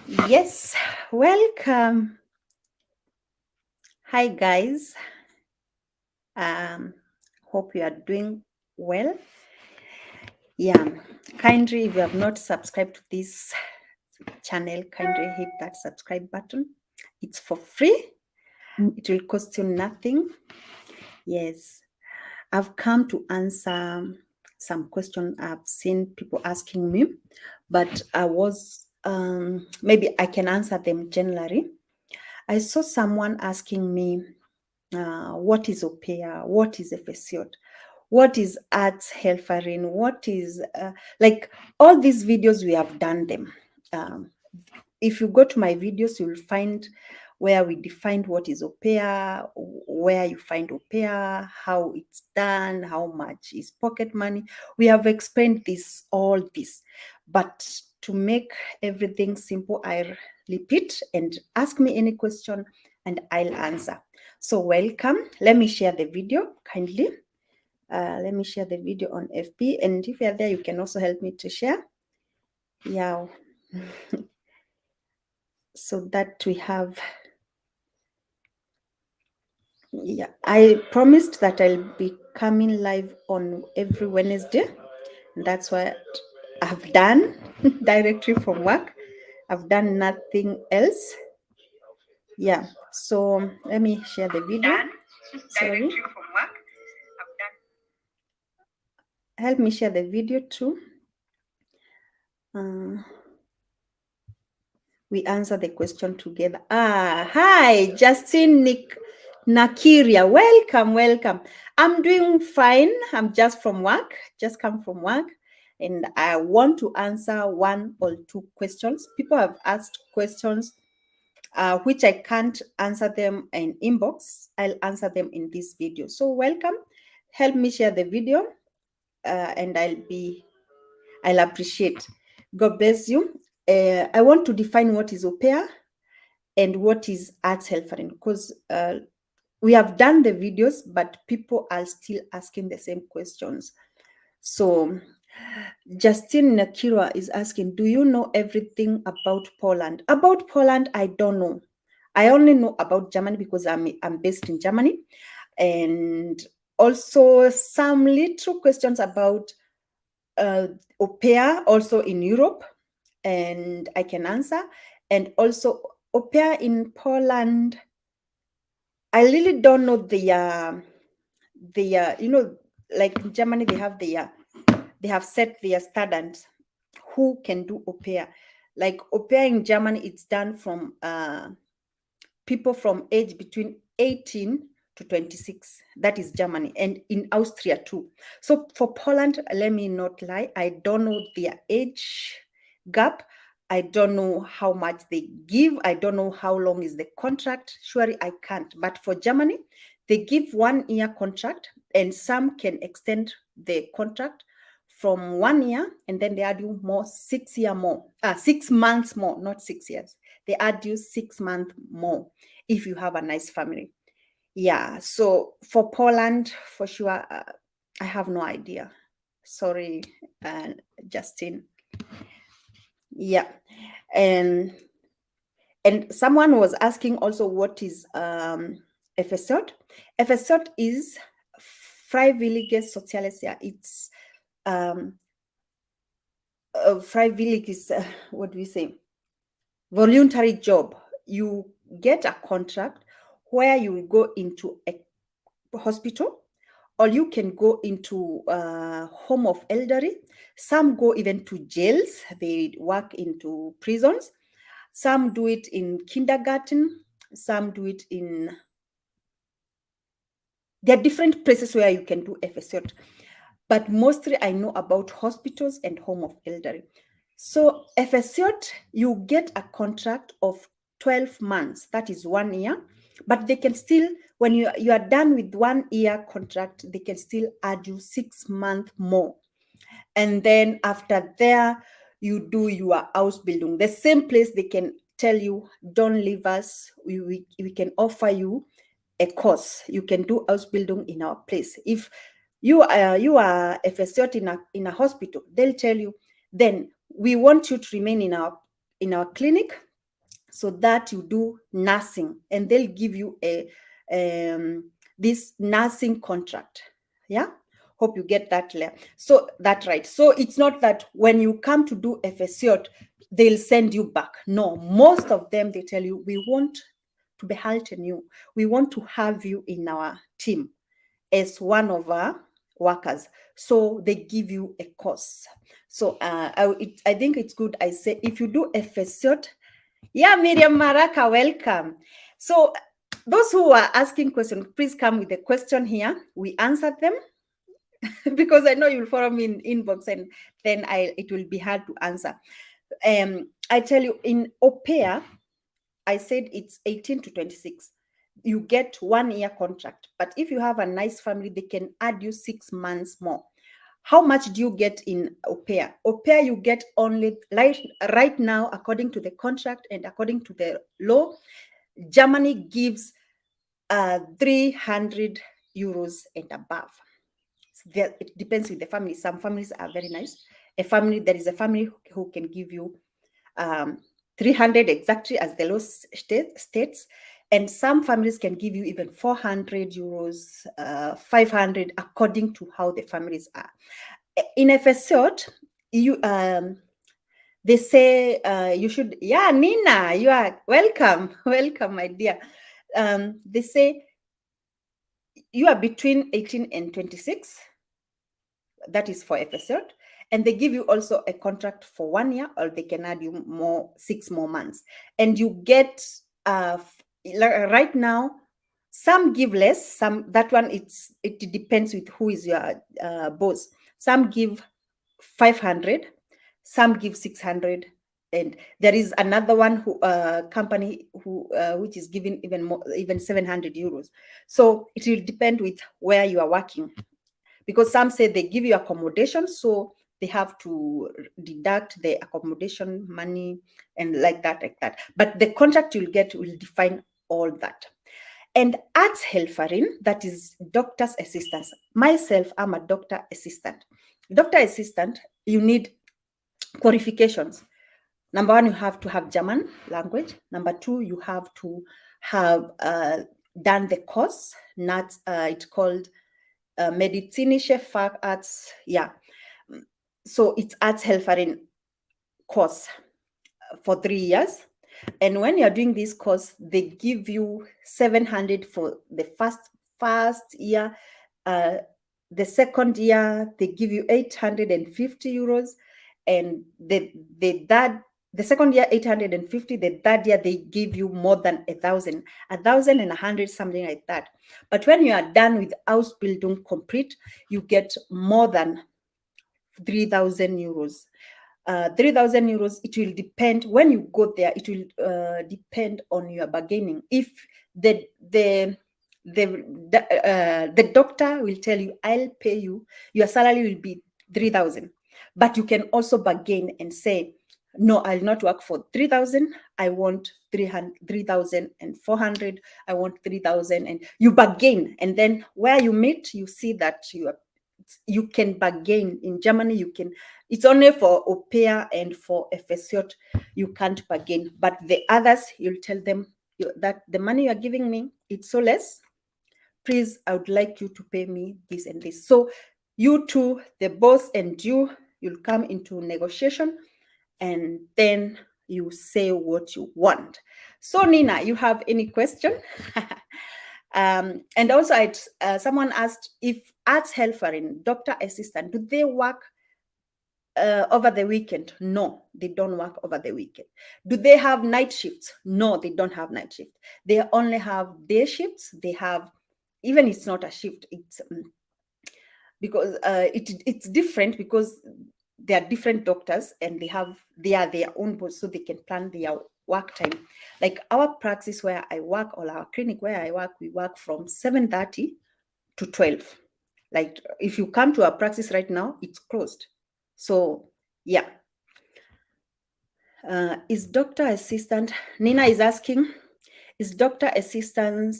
Yes, welcome. Hi, guys. Um, Hope you are doing well. Yeah, kindly, if you have not subscribed to this channel, kindly hit that subscribe button. It's for free, it will cost you nothing. Yes, I've come to answer some question I've seen people asking me, but I was maybe I can answer them generally. I saw someone asking me, what is OPEA, what is FSCOT, what is arts helferin, what is like all these videos we have done them. If you go to my videos, you'll find where we defined what is OPEA, where you find OPEA, how it's done, how much is pocket money. We have explained all this, but to make everything simple, I repeat and ask me any question and I'll answer. So welcome. Let me share the video kindly. Let me share the video on FB, and if you're there, you can also help me to share. Yeah. So that we have, yeah, I promised that I'll be coming live on every Wednesday. That's what I've done directly from work. I've done nothing else. Yeah. So let me share the video. Sorry. Help me share the video too. We answer the question together. Hi, Justin Nakiria. Welcome, welcome. I'm doing fine. I'm just from work, just come from work. And I want to answer one or two questions. People have asked questions which I can't answer them in inbox. I'll answer them in this video. So welcome. Help me share the video and I'll appreciate. God bless you. I want to define what is OPEA and what is arts helferin, because we have done the videos, but people are still asking the same questions. So Justin Nakira is asking, do you know everything about Poland? About Poland, I don't know. I only know about Germany because I'm based in Germany. And also some little questions about au pair also in Europe, and I can answer. And also au pair in Poland, I really don't know like in Germany they have set their standards who can do au pair. Like au pair in Germany, it's done from people from age between 18 to 26. That is Germany, and in Austria too. So for Poland, let me not lie, I don't know their age gap. I don't know how much they give. I don't know how long is the contract. Surely I can't. But for Germany, they give 1 year contract, and some can extend the contract from 1 year, and then they add you more 6 year more, 6 months more, not 6 years. They add you 6 months more if you have a nice family. Yeah. So for Poland, for sure, I have no idea. Sorry, Justin. Yeah. And someone was asking also what is FSOT. FSOT is Freiwillige Soziales Jahr. It's Freiwillig is what do we say? Voluntary job. You get a contract where you will go into a hospital, or you can go into home of elderly. Some go even to jails. They work into prisons. Some do it in kindergarten. Some do it in. There are different places where you can do FSOT, but mostly I know about hospitals and home of elderly. So FSOT, you get a contract of 12 months. That is 1 year. But they can still, when you are done with 1 year contract, they can still add you 6 months more. And then after there, you do your house building. The same place they can tell you, don't leave us. We can offer you a course. You can do house building in our place. If you are FSOT in a hospital, they'll tell you, then we want you to remain in our clinic. so that you do nursing, and they'll give you a this nursing contract. Yeah, hope you get that clear. So that right. So it's not that when you come to do FSCOT, they'll send you back. No, most of them, they tell you, we want to behalten you. We want to have you in our team as one of our workers. So they give you a course. So I think it's good. I say, if you do FSCOT, yeah, Miriam Maraka, welcome. So those who are asking questions, please come with a question here. We answer them because I know you'll follow me in inbox, and then it will be hard to answer. I tell you, in au pair, I said it's 18 to 26. You get 1 year contract, but if you have a nice family, they can add you 6 months more. How much do you get in au pair? Au pair, you get only right now, according to the contract and according to the law, Germany gives 300 euros and above. It depends with the family. Some families are very nice. There is a family who can give you 300 exactly as the law states, and some families can give you even 400 euros, 500, according to how the families are. In FSCOT, they say you should, yeah, Nina, you are welcome, welcome, my dear. They say you are between 18 and 26. That is for FSCOT. And they give you also a contract for 1 year, or they can add you 6 more months. And you get, right now, some give less, that one, it depends with who is your boss. Some give 500, some give 600, and there is another one company which is giving even more, even 700 euros. So it will depend with where you are working, because some say they give you accommodation, so they have to deduct the accommodation money and like that. But the contract you'll get will define all that. And Arzthelferin, that is doctor's assistants. Myself, I'm a doctor assistant. Doctor assistant, you need qualifications. Number 1, you have to have German language. Number 2, you have to have done the course. It's called medizinische Facharzt. Yeah. So it's Arzthelferin course for 3 years. And when you're doing this course, they give you 700 for the first year. The second year, they give you 850 euros. And the second year, 850. The third year, they give you more than 1,000, 1,100, something like that. But when you are done with Ausbildung complete, you get more than 3,000 euros. 3,000 euros, it will depend. When you go there, it will depend on your bargaining. If the doctor will tell you, I'll pay you, your salary will be 3,000. But you can also bargain and say, no, I'll not work for 3,000. I want 3,400. I want 3,000. And you bargain. And then where you meet, you see that you can bargain. In Germany, it's only for au pair and for FSCOT, you can't bargain. But the others, you'll tell them that the money you're giving me, it's so less. Please, I would like you to pay me this and this. So you two, the boss and you'll come into negotiation, and then you say what you want. So Nina, you have any question? And also, someone asked if Arzthelferin, doctor assistant, do they work over the weekend? No, they don't work over the weekend. Do they have night shifts? No, they don't have night shift. They only have day shifts. They have, even it's not a shift, it's because it's different, because they are different doctors and they are their own boss, so they can plan their work time. Like our practice where I work, or our clinic where I work, we work from 7:30 to 12. Like if you come to our practice right now, it's closed. So yeah. Is doctor assistant, Nina is asking, is doctor assistant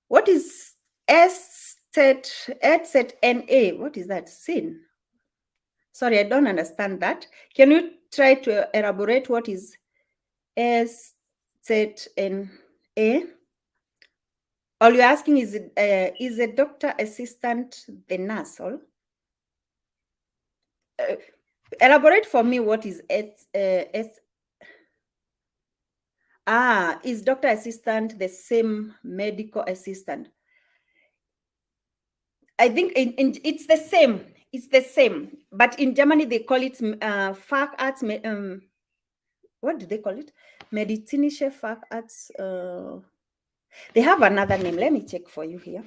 what is EdSet NA? What is that? SIN? Sorry, I don't understand that. Can you try to elaborate what is SZNA? All you're asking is a doctor assistant the nurse? Or elaborate for me what is is doctor assistant the same medical assistant? I think it's the same. It's the same, but in Germany they call it Facharzt. What do they call it? Medizinische Facharzt. They have another name. Let me check for you here.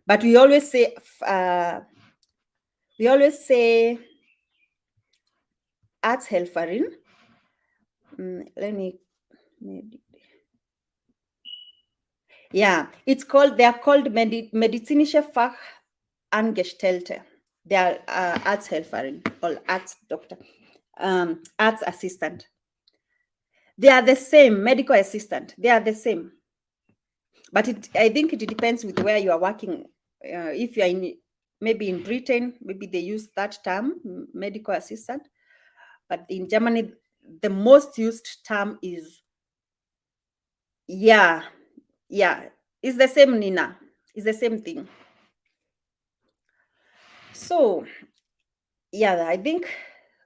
But we always say Arzthelferin. Yeah, they are called Medizinische Fachangestellte. They are Arzthelferin or Arzt doctor, Arzt assistant. They are the same, medical assistant. They are the same. But I think it depends with where you are working. If you are maybe in Britain, maybe they use that term, medical assistant. But in Germany, the most used term is, yeah, it's the same, Nina. It's the same thing. So, yeah, I think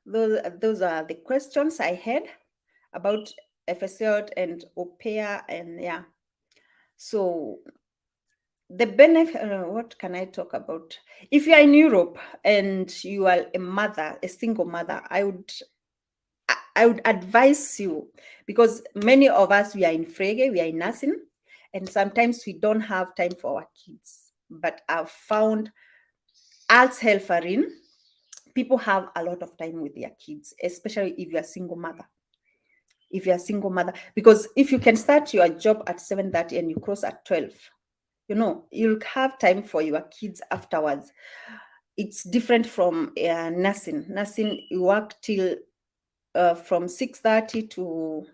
those are the questions I had about FSJ and au pair, and yeah. So the benefit, what can I talk about? If you are in Europe and you are a mother, a single mother, I would advise you, because many of us, we are in Frege, we are in nursing, and sometimes we don't have time for our kids. But I've found Arzthelferin, people have a lot of time with their kids, especially if you're a single mother. Because if you can start your job at 7:30 and you close at 12, you'll have time for your kids afterwards. It's different from nursing. Nursing, you work till from 6:30 to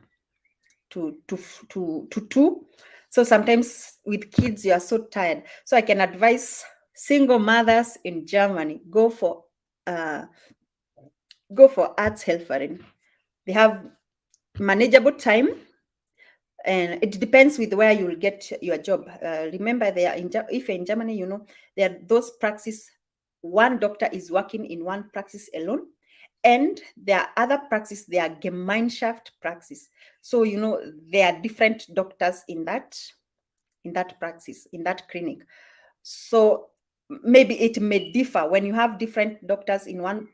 2. So sometimes with kids, you are so tired. So I can advise single mothers in Germany, go for Arzthelferin. They have manageable time, and it depends with where you will get your job. Remember, if you're in Germany, there are those praxis. One doctor is working in one praxis alone, and there are other praxis. They are Gemeinschaft praxis. So there are different doctors in that praxis, in that clinic. So maybe it may differ when you have different doctors in one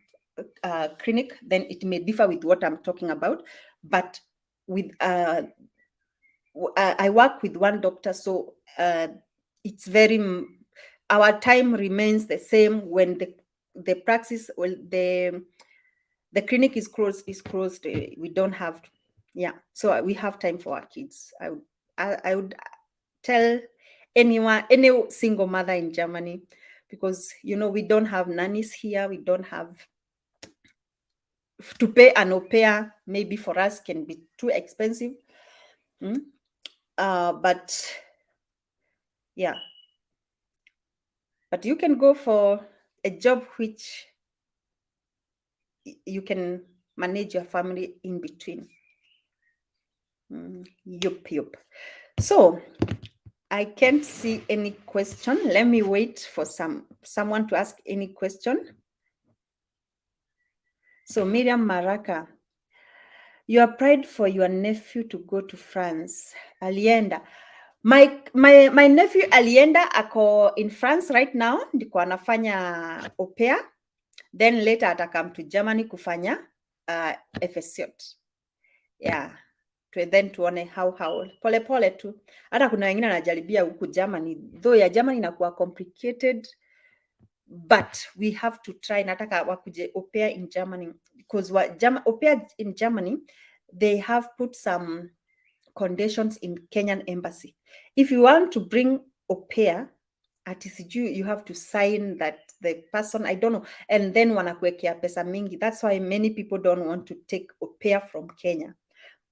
clinic. Then it may differ with what I'm talking about. But with I work with one doctor, so it's our time remains the same when the praxis, well, the clinic is closed. We don't have, so we have time for our kids. I would tell any single mother in Germany, because we don't have nannies here. We don't have to pay an au pair. Maybe for us can be too expensive. But yeah, but you can go for a job which you can manage your family in between. Yup. So I can't see any question. Let me wait for someone to ask any question. So Miriam Maraka, you applied for your nephew to go to France. Alienda. My nephew alienda, ako in France right now, ndiko anafanya au pair, then later atakam to Germany kufanya FSJ. Yeah. Then tuone how pole tu. Hata kuna wengine anajaribia huku Germany, though ya Germany inakuwa complicated, but we have to try. Nataka wakuje au pair in Germany, because au pair in Germany, they have put some conditions in Kenyan embassy. If you want to bring au pair at TCG, you have to sign that the person, I don't know, and then wanakuwekea pesa mingi. That's why many people don't want to take au pair from Kenya.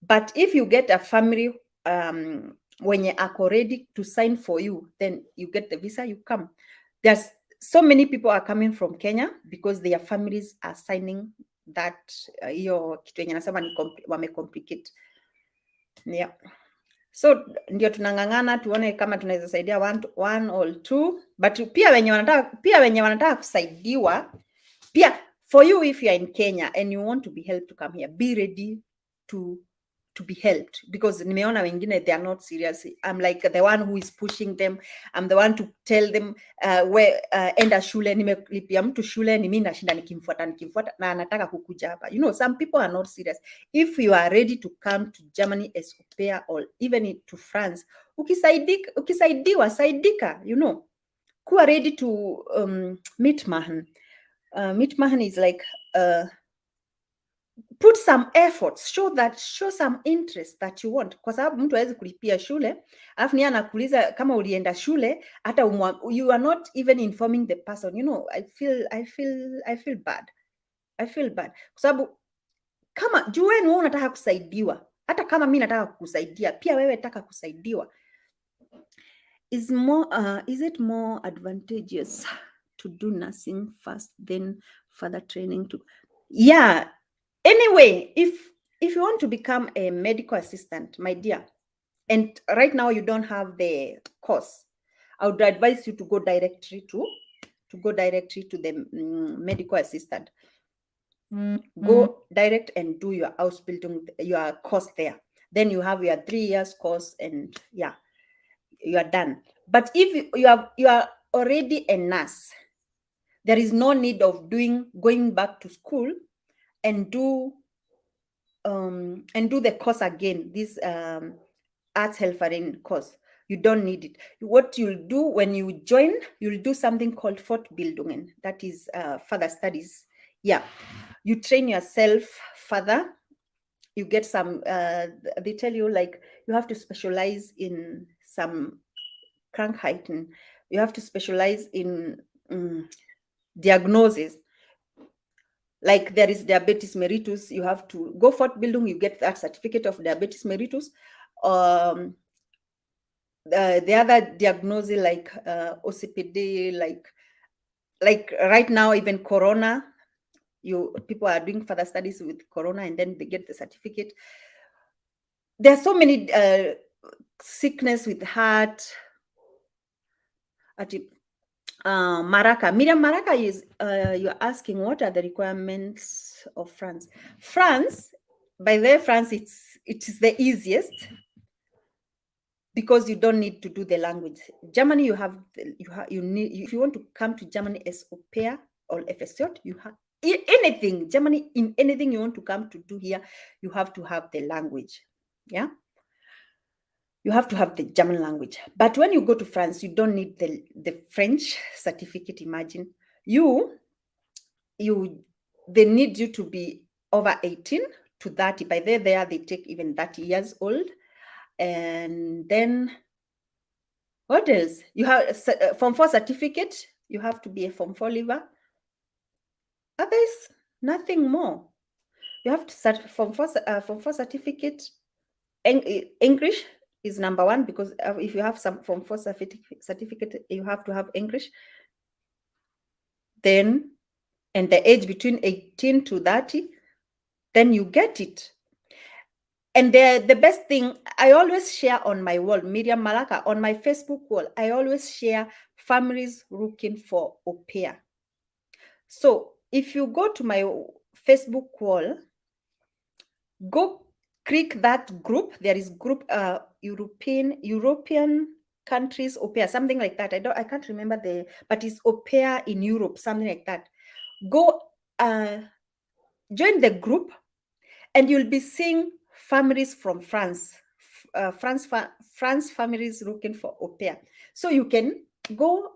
But if you get a family when you are ready to sign for you, then you get the visa, you come. There's so many people are coming from Kenya because their families are signing that hiyo kitu yenye nasema ni wamecomplicate. Yeah. So ndio tunang'ang'ana tuone kama tunaweza saidia one or two, but pia wenye wanataka kusaidiwa pia, for you if you are in Kenya and you want to be helped to come here, be ready to be helped, because nimeona wengine they are not serious. I'm like the one who is pushing them. I'm the one to tell them where enda shule, nimelipia mtu shule, ni mimi nashinda nikimfuata na anataka kukuja hapa. You know, some people are not serious. If you are ready to come to Germany as au pair or even to France, ukisaidiwa saidika, you know, kuwa ready to meet Mahan. Meet Mahan is like put some efforts, show some interest that you want, kwa sababu mtu hawezi kulipia shule alafu ni anakuuliza kama ulienda shule hata you are not even informing the person. You know, I feel bad kwa sababu kama jueni wewe unataka kusaidiwa, hata kama mimi nataka kukusaidia pia wewe nataka kusaidiwa. Is it more advantageous to do nursing first then further training to? Yeah. Anyway, if you want to become a medical assistant, my dear, and right now you don't have the course, I would advise you to go directly to the medical assistant. Go direct and do your Ausbildung, your course there. Then you have your 3 years course, and yeah, you are done. But if you are already a nurse, there is no need of going back to school and do the course again, this Arzthelferin course. You don't need it. What you'll do when you join, you'll do something called Fortbildungen, that is further studies. Yeah, you train yourself further. You get some, they tell you like you have to specialize in some Krankheiten. You have to specialize in diagnosis. Like there is diabetes mellitus, you have to go Fortbildung, you get that certificate of diabetes mellitus. The other diagnosis like OCPD, like right now even corona, people are doing further studies with corona and then they get the certificate. There are so many sickness with heart. Maraka, Miriam Maraka is you're asking what are the requirements of France? France, by the way, France, it is the easiest because you don't need to do the language. Germany, you need, if you want to come to Germany as au pair or FSJ, you have anything, Germany, in anything you want to come to do here, you have to have the language. Yeah. You have to have the German language. But when you go to France, you don't need the French certificate. Imagine they need you to be over 18 to 30. By there they take even 30 years old. And then what else? You have a Form 4 certificate. You have to be a Form 4 leaver. Others, nothing more. You have to start Form 4 certificate. English is number one, because if you have some Form 4 certificate, you have to have English. Then, and the age between 18 to 30, then you get it. And the best thing, I always share on my wall, Miriam Malaka, on my Facebook wall, I always share families looking for au pair. So if you go to my Facebook wall, go click that group. There is group European countries au pair, something like that. I can't remember but it's au pair in Europe, something like that. Go join the group, and you'll be seeing families from France. France families looking for au pair. So you can go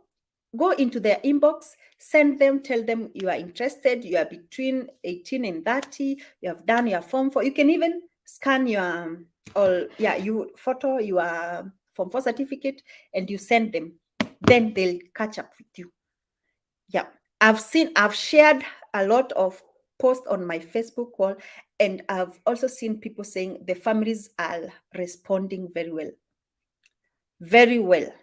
into their inbox, send them, tell them you are interested, you are between 18 and 30, you have done your Form 4. You can even scan your photo your Form 4 certificate and you send them. Then they'll catch up with you. Yeah, I've shared a lot of posts on my Facebook wall, and I've also seen people saying the families are responding very well. Very well.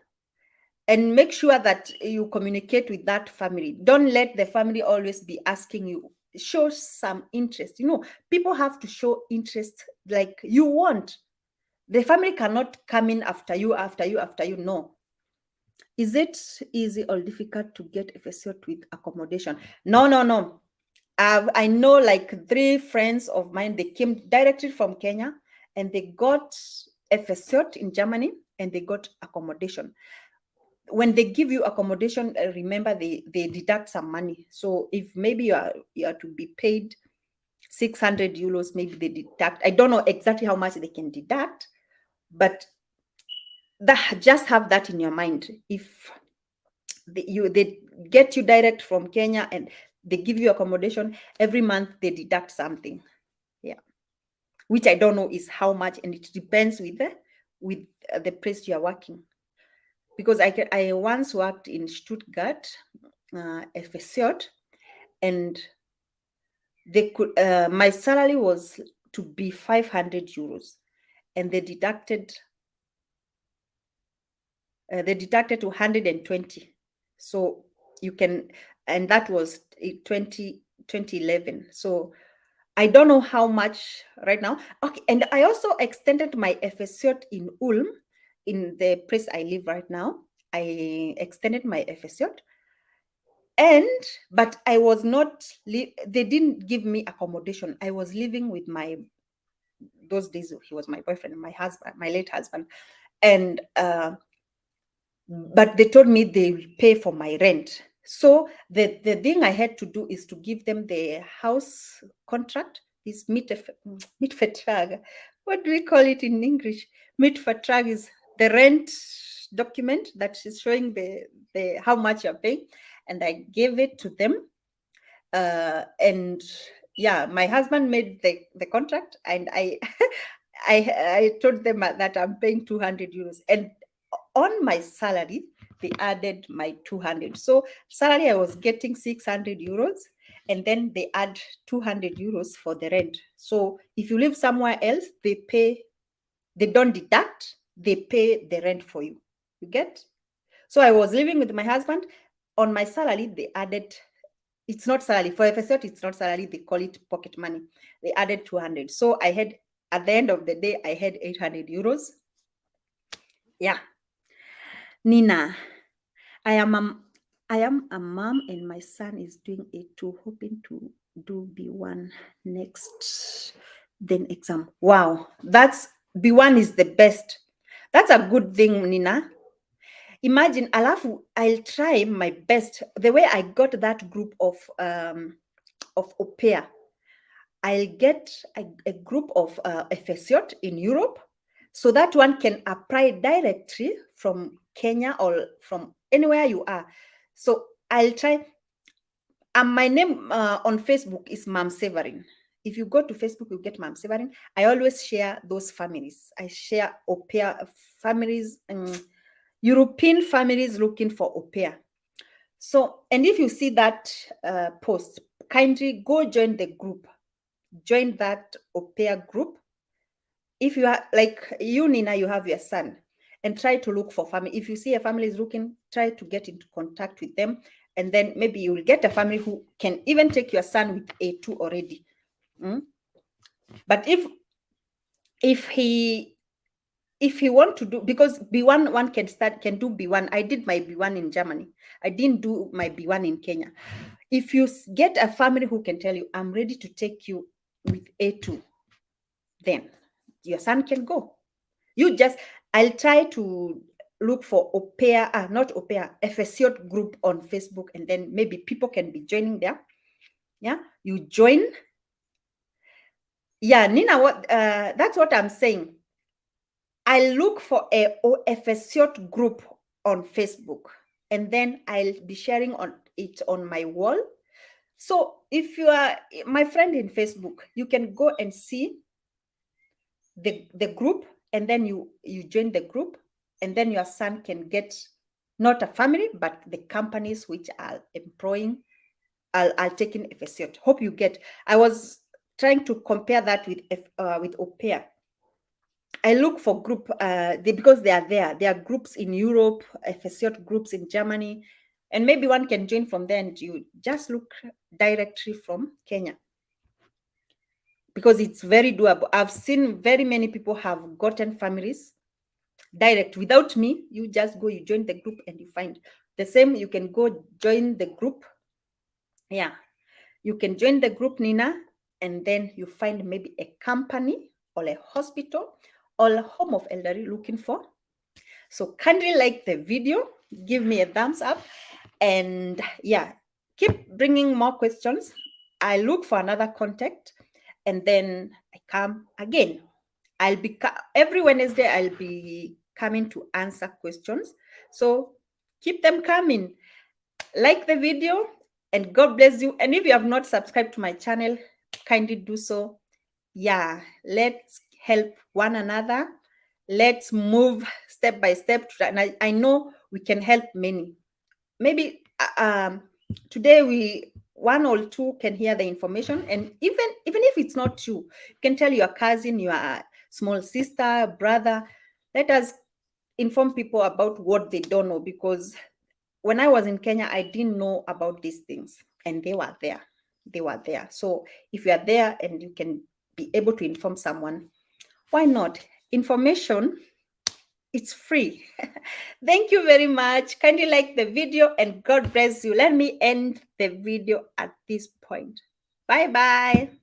and make sure that you communicate with that family. Don't let the family always be asking you. Show some interest. You know, people have to show interest like you want. The family cannot come in after you. No. Is it easy or difficult to get FSCOT with accommodation? No. I know like 3 friends of mine, they came directly from Kenya and they got FSCOT in Germany and they got accommodation. When they give you accommodation, remember they deduct some money. So if maybe you are to be paid 600 euros, maybe they deduct. I don't know exactly how much they can deduct, but just have that in your mind. If they get you direct from Kenya and they give you accommodation, every month they deduct something. Yeah, which I don't know is how much, and it depends with the place you are working. Because I once worked in Stuttgart, FSCOT, and they could my salary was to be 500 euros, and they deducted 220. So you can, and that was 2011. So I don't know how much right now. Okay, and I also extended my FSCOT in Ulm, in the place I live right now. I extended my FSCOT, but I was not. They didn't give me accommodation. I was living with those days he was my boyfriend, my husband, my late husband, and but they told me they will pay for my rent. So the thing I had to do is to give them the house contract, this Mietvertrag. What do we call it in English? Mietvertrag is the rent document that is showing the how much you're paying, and I gave it to them. And yeah, my husband made the contract, and I I told them that I'm paying 200 euros, and on my salary they added my 200. So salary I was getting 600 euros, and then they add 200 euros for the rent. So if you live somewhere else, they don't deduct, they pay the rent for you. You get? So I was living with my husband. On my salary they added, it's not salary for FSCOT, it's not salary, they call it pocket money. They added 200. So I had, at the end of the day, I had 800 euros. Yeah. Nina, I am a mom and my son is doing A2, hoping to do B1 next, then exam. Wow, that's B1 is the best. That's a good thing, Nina. Imagine, I'll try my best. The way I got that group of au pair, I'll get a group of FSCOT in Europe, so that one can apply directly from Kenya or from anywhere you are. So I'll try. My name on Facebook is Mam Severin. If you go to Facebook, you get Mam Severin. I always share those families. I share au pair families, European families looking for au pair. So, and if you see that post, kindly go join the group. Join that au pair group. If you are like you, Nina, you have your son, and try to look for family. If you see a family is looking, try to get into contact with them, and then maybe you will get a family who can even take your son with A2 already. But if he want to do, because B1 one can do B1. I did my B1 in Germany. I didn't do my B1 in Kenya. If you get a family who can tell you, I'm ready to take you with A2, then your son can go. I'll try to look for au pair, not au pair, FSCOT group on Facebook, and then maybe people can be joining there. Yeah, you join. Yeah, Nina, that's what I'm saying. I'll look for a FSCOT group on Facebook, and then I'll be sharing it on my wall. So if you are my friend in Facebook, you can go and see the group, and then you join the group, and then your son can get not a family, but the companies which are employing are taking FSCOT. Hope you get. I was trying to compare that with au pair. I look for group because they are there. There are groups in Europe, FSCOT groups in Germany, and maybe one can join from there and you just look directly from Kenya because it's very doable. I've seen very many people have gotten families direct without me. You just go, you join the group and you find the same. You can go join the group. Yeah, you can join the group, Nina, and then you find maybe a company or a hospital or a home of elderly looking for. So kindly like the video, give me a thumbs up, and yeah, keep bringing more questions. I look for another contact, and then I come again. I'll be every Wednesday. I'll be coming to answer questions. So keep them coming. Like the video, and God bless you. And if you have not subscribed to my channel, kindly do so. Yeah, let's help one another. Let's move step by step. And I know we can help many. Maybe today one or two can hear the information, and even if it's not you can tell your cousin, your small sister, brother. Let us inform people about what they don't know, because when I was in Kenya, I didn't know about these things, and they were there. They were there. So if you are there and you can be able to inform someone, why not? Information, it's free. Thank you very much. Kindly like the video and God bless you. Let me end the video at this point. Bye-bye.